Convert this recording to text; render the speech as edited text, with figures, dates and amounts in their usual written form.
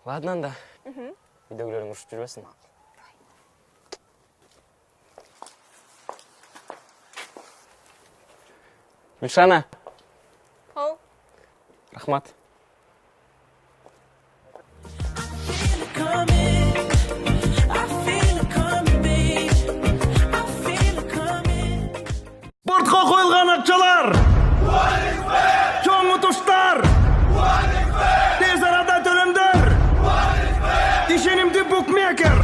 Ладно анда. Үйдөгүлөрүң урушуп жүрбөсүн. Мишана. Ау. Рахмат. Бортқа қойылған ақшалар! Чоң ұтыштар! Тез арада төлемдер! Ишенимді букмекер!